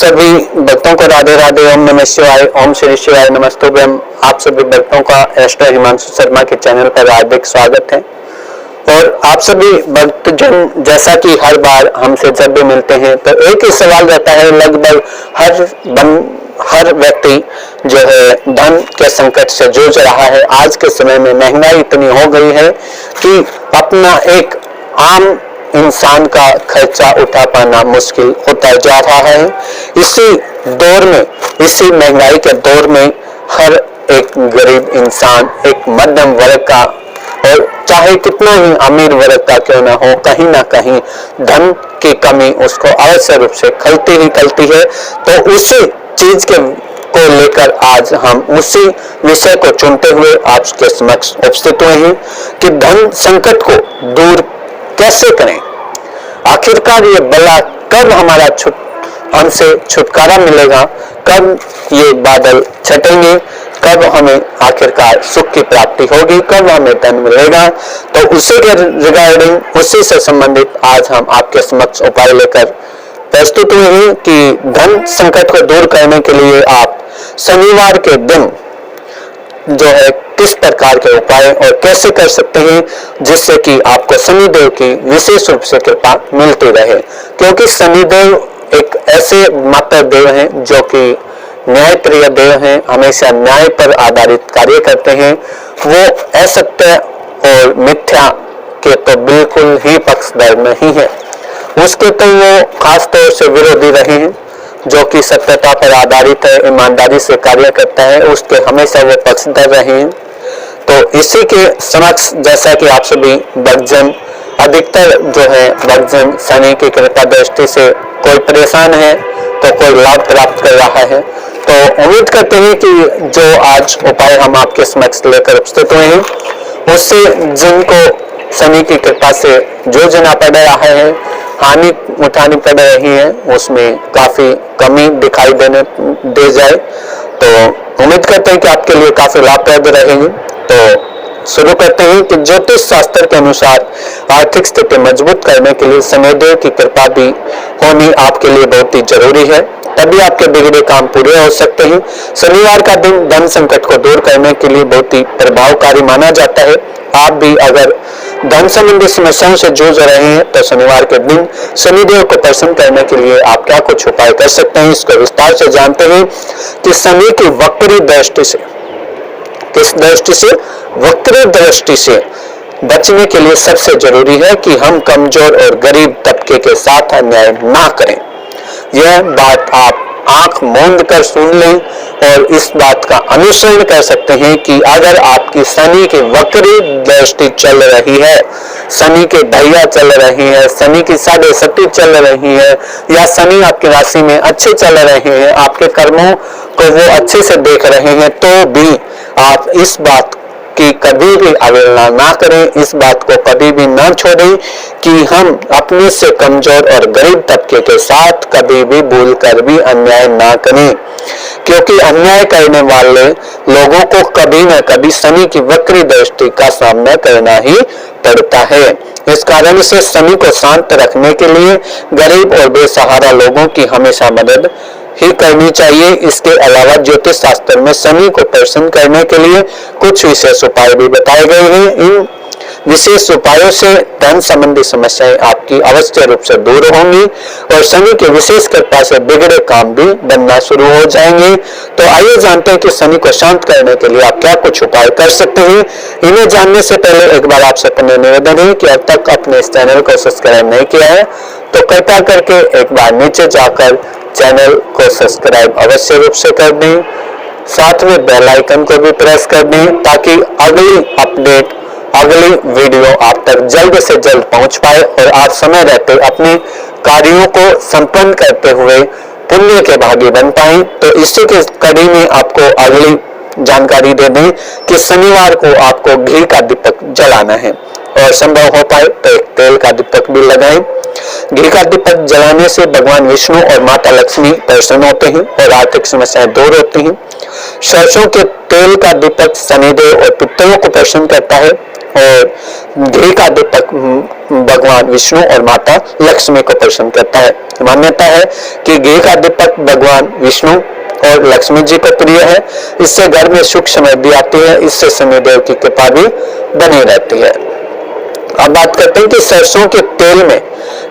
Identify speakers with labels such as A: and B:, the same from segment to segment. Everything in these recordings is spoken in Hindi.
A: सभी भक्तों को राधे राधे, ओम नमः शिवाय, ओम श्री शिवाय नमस्तुभ्यम। आप सभी भक्तों का एस्ट्रो हिमांशु शर्मा के चैनल पर हार्दिक स्वागत है। और आप सभी भक्तजन जैसा कि हर बार हमसे जब भी मिलते हैं तो एक ही सवाल रहता है, लगभग हर व्यक्ति जो है धन के संकट से जूझ रहा है। आज के समय में महंगाई इतनी हो गई है कि अपना एक आम इंसान का खर्चा उठा पाना मुश्किल होता जा रहा है। इसी दौर में, इसी महंगाई के दौर में हर एक गरीब इंसान, एक मध्यम वर्ग का और चाहे कितना ही अमीर वर्ग का क्यों ना हो, कहीं ना कहीं धन की कमी उसको अवश्य रूप से खलती ही खलती है। तो उसी चीज को लेकर आज हम उसी विषय को चुनते हुए आपके समक्ष उपस्थित हुए हैं कि धन संकट को दूर कैसे करें। आखिरकार ये बला कब हमारा हमसे छुटकारा मिलेगा, कब ये बादल छटेंगे, कब हमें आखिरकार सुख की प्राप्ति होगी, कब हमें धन मिलेगा। तो उसी के रिगार्डिंग, उसी से संबंधित आज हम आपके समक्ष उपाय लेकर प्रस्तुत हुए हैं कि धन संकट को दूर करने के लिए आप शनिवार के दिन जो है किस प्रकार के उपाय और कैसे कर सकते हैं जिससे कि आपको शनिदेव की विशेष रूप से कृपा मिलती रहे। क्योंकि शनिदेव एक ऐसे माता देव हैं जो कि न्याय प्रिय देव हैं, हमेशा न्याय पर आधारित कार्य करते हैं। वो असत्य और मिथ्या के तो बिल्कुल ही पक्षधर नहीं है, उसके तो वो खास तौर से विरोधी रहे हैं। जो कि सत्यता पर आधारित है, ईमानदारी से कार्य करता है, उसके हमेशा वो पक्षधर रहे हैं। तो इसी के समक्ष जैसा कि आप सभी भक्तजन, अधिकतर जो है भक्तजन शनि की कृपा दृष्टि से कोई परेशान है तो कोई लाभ प्राप्त कर रहा है। तो उम्मीद करते हैं कि जो आज उपाय हम आपके समक्ष लेकर उपस्थित हुए हैं उससे जिनको शनि की कृपा से जूझना पड़ रहा है, हानि उठानी पड़ रही है, उसमें काफी कमी दिखाई दे जाए। तो उम्मीद करते हैं कि आपके लिए काफी लाभप्रद रहेंगे। तो शुरू करते हैं कि ज्योतिष शास्त्र के अनुसार आर्थिक स्थिति मजबूत करने के लिए शनिदेव की कृपा भी होनी आपके लिए बहुत ही जरूरी है, तभी आपके बिगड़े काम पूरे हो सकते हैं। शनिवार का दिन धन संकट को दूर करने के लिए बहुत ही प्रभावकारी माना जाता है। आप भी अगर धन संबंधी समस्याओं से जूझ रहे हैं तो शनिवार के दिन शनिदेव को प्रसन्न करने के लिए आप क्या कुछ उपाय कर सकते हैं, इसको विस्तार से जानते हैं कि शनि की वक्री दृष्टि से, किस दृष्टि से, वक्री दृष्टि से बचने के लिए सबसे जरूरी है कि हम कमजोर और गरीब तबके के साथ अन्याय ना करें। यह बात आप आंख मूंद कर सुन लें और इस बात का अनुसरण कर सकते हैं कि अगर आपकी शनि की वक्री दृष्टि चल रही है, शनि के ढैया चल रही है, शनि की 7.5 चल रही है, या शनि आपकी राशि में अच्छे चल रहे हैं, आपके कर्मों को वो अच्छे से देख रहे हैं, तो भी आप इस बात कि कभी भी अवहेलना ना करें, इस बात को कभी भी ना छोड़ें कि हम अपने से कमजोर और गरीब तबके के साथ कभी भी भूल कर भी अन्याय ना करें। क्योंकि अन्याय करने वाले लोगों को कभी न कभी शनि की वक्री दृष्टि का सामना करना ही पड़ता है। इस कारण से शनि को शांत रखने के लिए गरीब और बेसहारा लोगों की हमेशा मदद ही करनी चाहिए। इसके अलावा ज्योतिष शास्त्र में शनि को प्रसन्न करने के लिए कुछ विशेष उपाय भी बताए गए हैं। इन विशेष उपायों से धन संबंधी समस्याएं आपकी अवश्य रूप से दूर होंगी और शनि के विशेष कृपा से बिगड़े काम भी बनना शुरू हो जाएंगे। तो आइए जानते हैं कि शनि को शांत करने के लिए आप क्या कुछ उपाय कर सकते हैं। इन्हें जानने से पहले एक बार आपसे अपने निवेदन है कि अब तक अपने इस चैनल को सब्सक्राइब नहीं किया है तो कृपया करके एक बार नीचे जाकर चैनल को सब्सक्राइब अवश्य रूप से कर दें, साथ में बेल आइकन को भी प्रेस कर दें ताकि अगली अपडेट, अगली वीडियो आप तक जल्द से जल्द पहुंच पाए और आप समय रहते अपने कार्यों को संपन्न करते हुए पुण्य के भागी बन पाए। तो इसी के कड़ी में आपको अगली जानकारी दे दें कि शनिवार को आपको घी का दीपक जलाना है और संभव हो पाए तो एक तेल का दीपक भी लगाएं। घी का दीपक जलाने से भगवान विष्णु और माता लक्ष्मी प्रसन्न होते हैं और आर्थिक समस्याएं दूर होती हैं। सरसों के तेल का दीपक शनिदेव और पितरों को प्रसन्न करता है और घी का दीपक भगवान विष्णु और माता लक्ष्मी को प्रसन्न करता है। मान्यता है कि घी का दीपक भगवान विष्णु और लक्ष्मी जी को प्रिय है। इससे घर में सुख समृद्धि आती है, इससे शनिदेव की कृपा भी बनी रहती है। अब बात करते हैं कि सरसों के तेल में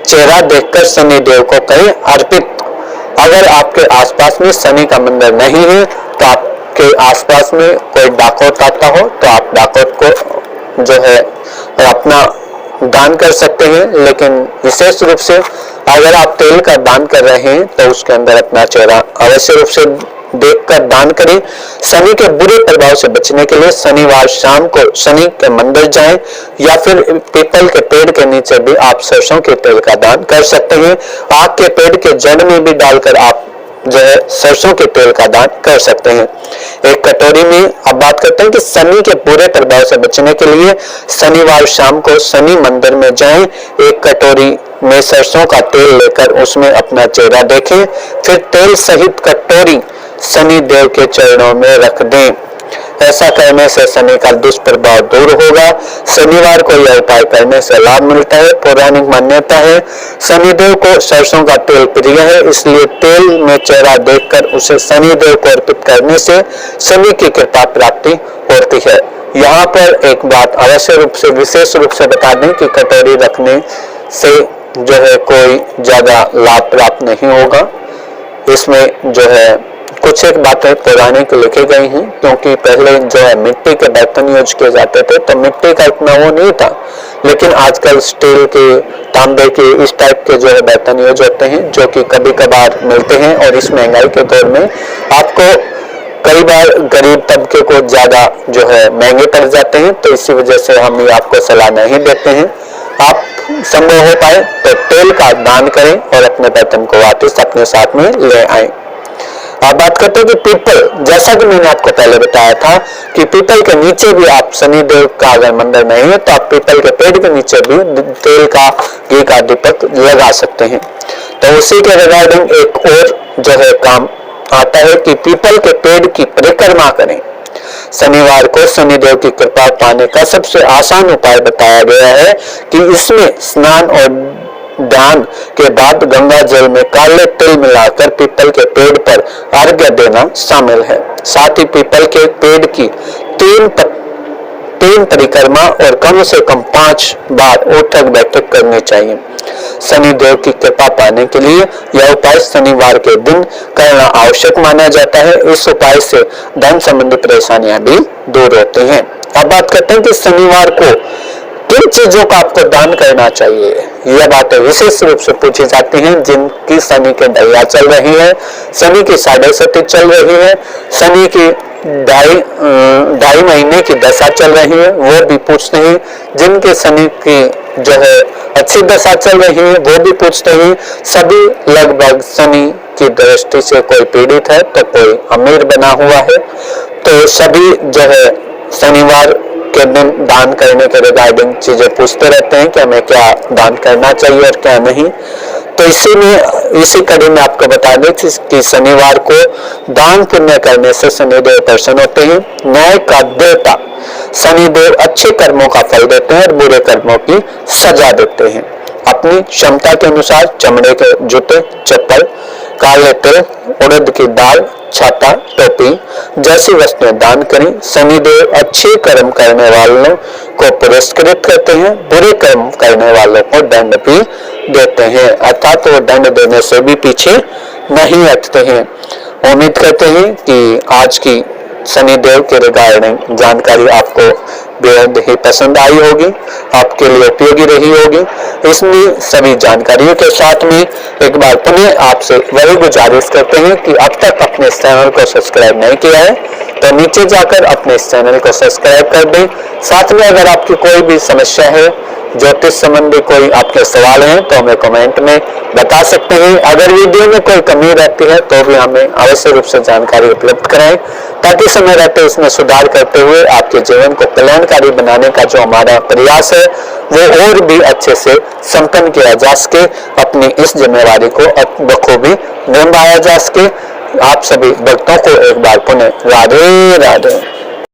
A: चेहरा देखकर शनिदेव को करें अर्पित। अगर आपके आसपास में शनि का मंदिर नहीं है तो आपके आसपास में कोई डाकोत आता हो तो आप डाकोत को जो है अपना दान कर सकते हैं, लेकिन विशेष रूप से अगर आप तेल का दान कर रहे हैं तो उसके अंदर अपना चेहरा अवश्य रूप से देखकर दान करें। शनि के बुरे प्रभाव से बचने के लिए शनिवार शाम को शनि के मंदिर जाएं या फिर पीपल के पेड़ के नीचे भी आप सरसों के तेल का दान कर सकते हैं। आग के पेड़ के जड़ में भी डालकर आप जो है सरसों के तेल का दान कर सकते हैं। एक कटोरी में अब बात करते हैं कि शनि के बुरे प्रभाव से बचने के लिए शनिवार शाम को शनि मंदिर में जाएं, एक कटोरी में सरसों का तेल लेकर उसमें अपना चेहरा देखें, फिर तेल सहित कटोरी शनि देव के चरणों में रख दें। ऐसा करने से शनि का दुष्प्रभाव दूर होगा। शनिवार को यह उपाय करने से लाभ मिलता है। पौराणिक मान्यता है शनिदेव को सरसों का तेल प्रिय है, इसलिए तेल में चेहरा देखकर उसे शनिदेव को अर्पित करने से शनि की कृपा प्राप्ति होती है। यहाँ पर एक बात अवश्य रूप से विशेष रूप से बता दें कि कटोरी रखने से जो है कोई ज्यादा लाभ प्राप्त नहीं होगा। इसमें जो है कुछ एक बातें पौराणिक लिखी गई हैं, क्योंकि पहले जो है मिट्टी के बर्तन यूज किए जाते थे तो मिट्टी का इतना वो नहीं था, लेकिन आजकल स्टील के, तांबे के, इस टाइप के जो है बर्तन यूज होते हैं जो कि कभी कभार मिलते हैं और इस महंगाई के दौर में आपको कई बार गरीब तबके को ज्यादा जो है महंगे पड़ जाते हैं। तो इसी वजह से हम ये आपको सलाह नहीं देते हैं। आप संभव हो पाए तो तेल का दान करें और अपने बर्तन को वापस अपने साथ में ले आए। अब बात करते हैं कि पीपल, जैसा कि मैंने आपको पहले बताया था कि पीपल के नीचे भी आप शनिदेव का अगर मंदिर नहीं है तो आप पीपल के पेड़ के नीचे भी तेल का, घी का दीपक लगा सकते हैं। तो उसी के रिगार्डिंग एक और जो है काम आता है कि पीपल के पेड़ की परिक्रमा करें। शनिवार को शनिदेव की कृपा पाने का सबसे आसान उपाय बताया गया है कि इसमें स्नान और ध्यान के बाद गंगा जल में काले तिल मिलाकर पीपल के पेड़ पर अर्घ्य देना शामिल है। साथ ही पीपल के पेड़ की तीन परिक्रमा और कम से कम 5 बार उठक बैठक करनी चाहिए। शनिदेव की कृपा पाने के लिए यह उपाय शनिवार के दिन करना आवश्यक माना जाता है। इस उपाय से धन संबंधी परेशानियां भी दूर होती हैं। अब बात करते हैं कि शनिवार को किन चीजों का आपको दान करना चाहिए। यह बातें विशेष रूप से पूछी जाती हैं जिनकी शनि के ढैया चल रही है, शनि की 6.5 चल रही है, शनि की ढाई महीने की दशा चल रही है, वो भी पूछते हैं। जिनके शनि की जो है अच्छी दशा चल रही है वो भी पूछते हैं। सभी लगभग शनि की दृष्टि से कोई पीड़ित है तो कोई अमीर बना हुआ है, तो सभी जो है शनिवार के दिन दान करने के रिगार्डिंग चीजें पूछते रहते हैं कि हमें क्या दान करना चाहिए और क्या नहीं। तो इसी कड़ी में आपको बता दें कि शनिवार को दान पुण्य करने से शनिदेव प्रसन्न होते हैं। न्याय का देवता शनिदेव अच्छे कर्मों का फल देते हैं और बुरे कर्मों की सजा देते हैं। अपनी क्षमता के अनुसार चमड़े के जूते, चप्पल, काले तिल, उड़द की दाल, छाता, टोपी जैसी वस्तुएं दान करें। शनिदेव अच्छे कर्म करने वालों को पुरस्कृत करते हैं, बुरे कर्म करने वालों को दंड भी देते हैं, अर्थात वो दंड देने से भी पीछे नहीं हटते हैं। उम्मीद करते हैं कि आज की शनिदेव के रिगार्डिंग जानकारी आपको बेहद ही पसंद आई होगी, आपके लिए उपयोगी रही होगी। इसमें सभी जानकारियों के साथ में एक बार पुनः आपसे वही गुजारिश करते हैं कि अब तक अपने इस चैनल को सब्सक्राइब नहीं किया है तो नीचे जाकर अपने इस चैनल को सब्सक्राइब कर दें। साथ में अगर आपकी कोई भी समस्या है, ज्योतिष संबंधी कोई आपके सवाल हैं तो हमें कमेंट में बता सकते हैं। अगर वीडियो में कोई कमी रहती है तो भी हमें अवश्य रूप से जानकारी उपलब्ध कराएं, ताकि समय रहते इसमें सुधार करते हुए आपके जीवन को कल्याणकारी बनाने का जो हमारा प्रयास है वो और भी अच्छे से संपन्न किया जा सके, अपनी इस जिम्मेवारी को बखूबी निभाया जा सके। आप सभी भक्तों को एक बार पुनः राधे राधे।